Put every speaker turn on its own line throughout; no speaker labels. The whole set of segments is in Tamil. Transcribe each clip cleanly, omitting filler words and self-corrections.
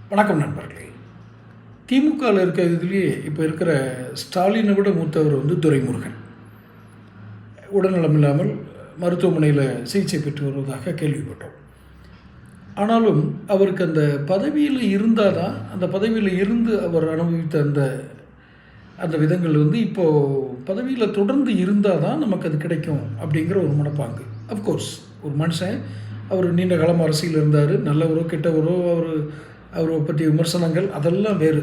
வணக்கம் நண்பர்களே. திமுகவில் இருக்கிற இதுலேயே இப்போ இருக்கிற ஸ்டாலினை விட மூத்தவர் துரைமுருகன் உடல்நலம் இல்லாமல் மருத்துவமனையில் சிகிச்சை பெற்று வருவதாக கேள்விப்பட்டோம். ஆனாலும் அவருக்கு அந்த பதவியில் இருந்தால் தான், அந்த பதவியில் இருந்து அவர் அனுபவித்த அந்த அந்த விதங்கள் இப்போது பதவியில் தொடர்ந்து இருந்தால் தான் நமக்கு அது கிடைக்கும் அப்படிங்கிற ஒரு மனப்பாங்கு. அஃப்கோர்ஸ் ஒரு மனுஷன் அவர் நீண்ட காலம் அரசியல் இருந்தார், நல்லவரோ கெட்டவரோ, அவரை பற்றி விமர்சனங்கள் அதெல்லாம் வேறு.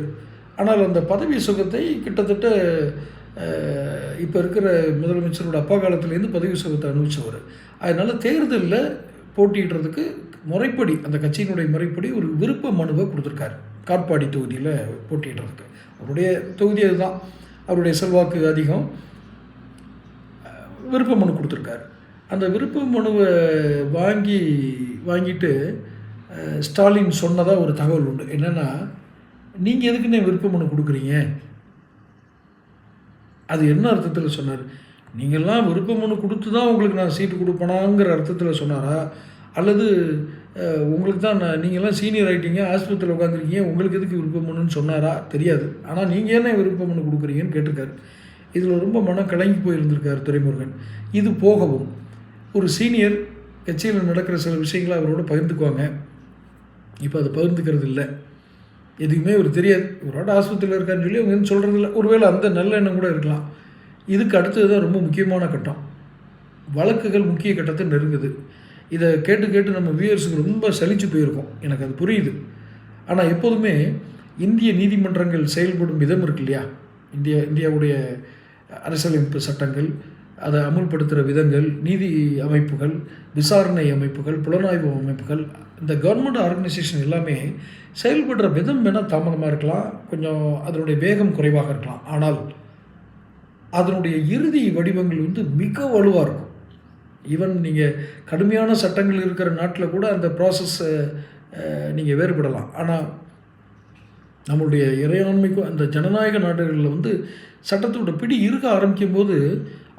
ஆனால் அந்த பதவி சுகத்தை கிட்டத்தட்ட இப்போ இருக்கிற முதலமைச்சரோட அப்பா காலத்துலேருந்து பதவி சுகத்தை அனுபவிச்சவர். அதனால் தேர்தலில் போட்டியிடுறதுக்கு முறைப்படி, அந்த கட்சியினுடைய முறைப்படி ஒரு விருப்ப மனுவை கொடுத்துருக்காரு. காட்பாடி தொகுதியில் போட்டியிடுறதுக்கு அவருடைய தொகுதி அதுதான், அவருடைய செல்வாக்கு அதிகம். விருப்ப மனு கொடுத்துருக்காரு. அந்த விருப்ப மனுவை வாங்கிட்டு ஸ்டாலின் சொன்னதாக ஒரு தகவல் உண்டு. என்னென்னா, நீங்கள் எதுக்குன்னே விருப்ப மனு கொடுக்குறீங்க? அது என்ன அர்த்தத்தில் சொன்னார்? நீங்கள்லாம் விருப்ப மனு கொடுத்து தான் உங்களுக்கு நான் சீட்டு கொடுப்பேனாங்கிற அர்த்தத்தில் சொன்னாரா? அல்லது உங்களுக்கு தான் நீங்கள்லாம் சீனியர் ஆகிட்டீங்க, ஆஸ்பத்திரியில் உட்காந்துருக்கீங்க, உங்களுக்கு எதுக்கு விருப்ப மனுன்னு சொன்னாரா? தெரியாது. ஆனால் நீங்கள் என்ன விருப்ப மனு கொடுக்குறீங்கன்னு கேட்டிருக்காரு. இதில் ரொம்ப மனம் கலங்கி போயிருந்திருக்கார் துரைமுருகன். இது போகவும் ஒரு சீனியர் கட்சியில் நடக்கிற சில விஷயங்களை அவரோட பகிர்ந்துக்குவாங்க. இப்போ அதை பகிர்ந்துக்கிறது இல்லை, எதுவுமே ஒரு தெரியாது. இவரோட ஆஸ்பத்திரியில் இருக்கான்னு சொல்லி அவங்க எதுவும் சொல்கிறது இல்லை. ஒருவேளை அந்த நல்ல எண்ணம் கூட இருக்கலாம். இதுக்கு அடுத்தது தான் ரொம்ப முக்கியமான கட்டம். வழக்குகள் முக்கிய கட்டத்தை நெருங்குது. இதை கேட்டு நம்ம வியூவர்ஸுக்கு ரொம்ப சலிச்சு போயிருக்கோம், எனக்கு அது புரியுது. ஆனால் எப்போதுமே இந்திய நீதிமன்றங்கள் செயல்படும் விதம் இருக்கு இல்லையா, இந்தியாவுடைய அரசியலமைப்பு சட்டங்கள், அதை அமுல்படுத்துகிற விதங்கள், நீதி அமைப்புகள், விசாரணை அமைப்புகள், புலனாய்வு அமைப்புகள், இந்த கவர்மெண்ட் ஆர்கனைசேஷன் எல்லாமே செயல்படுற விதம் வேணால் தாமதமாக இருக்கலாம், கொஞ்சம் அதனுடைய வேகம் குறைவாக இருக்கலாம். ஆனால் அதனுடைய இறுதி வடிவங்கள் மிக வலுவாக இருக்கும். ஈவன் நீங்கள் கடுமையான சட்டங்கள் இருக்கிற நாட்டில் கூட அந்த ப்ராசஸை நீங்கள் வேறுபடலாம். ஆனால் நம்மளுடைய இறையாண்மைக்கும் அந்த ஜனநாயக நாடுகளில் சட்டத்தோட பிடி இருக்க ஆரம்பிக்கும் போது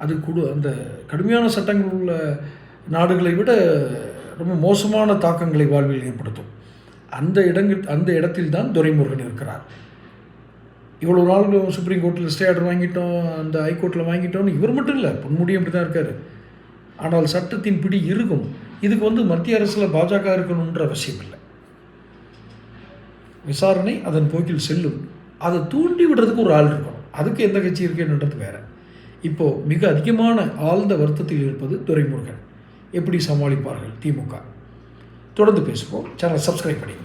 அது அந்த கடுமையான சட்டங்கள் உள்ள நாடுகளை விட ரொம்ப மோசமான தாக்கங்களை வாழ்வில் ஏற்படுத்தும். அந்த இடத்தில் தான் துரைமுருகன் இருக்கிறார். இவ்வளோ நாள் சுப்ரீம் கோர்ட்டில் ஸ்டே ஆர்டர் வாங்கிட்டோம், அந்த ஹைகோர்ட்டில் வாங்கிட்டோம்னு இவர் மட்டும் இல்லை, பொன்முடியும் அப்படி தான் இருக்கார். ஆனால் சட்டத்தின் பிடி இருக்கும். இதுக்கு மத்திய அரசில் பாஜக இருக்கணுன்ற அவசியம் இல்லை. விசாரணை அதன் போக்கில் செல்லும். அதை தூண்டி விடுறதுக்கு ஒரு ஆள் இருக்கணும். அதுக்கு எந்த கட்சி இருக்குன்றது வேறு. இப்போது மிக அதிகமான ஆழ்ந்த வருத்தத்தில் இருப்பது துரைமுருகன். எப்படி சமாளிப்பார்கள் திமுக? தொடர்ந்து பேசுவோம். சேனல் சப்ஸ்கிரைப் பண்ணி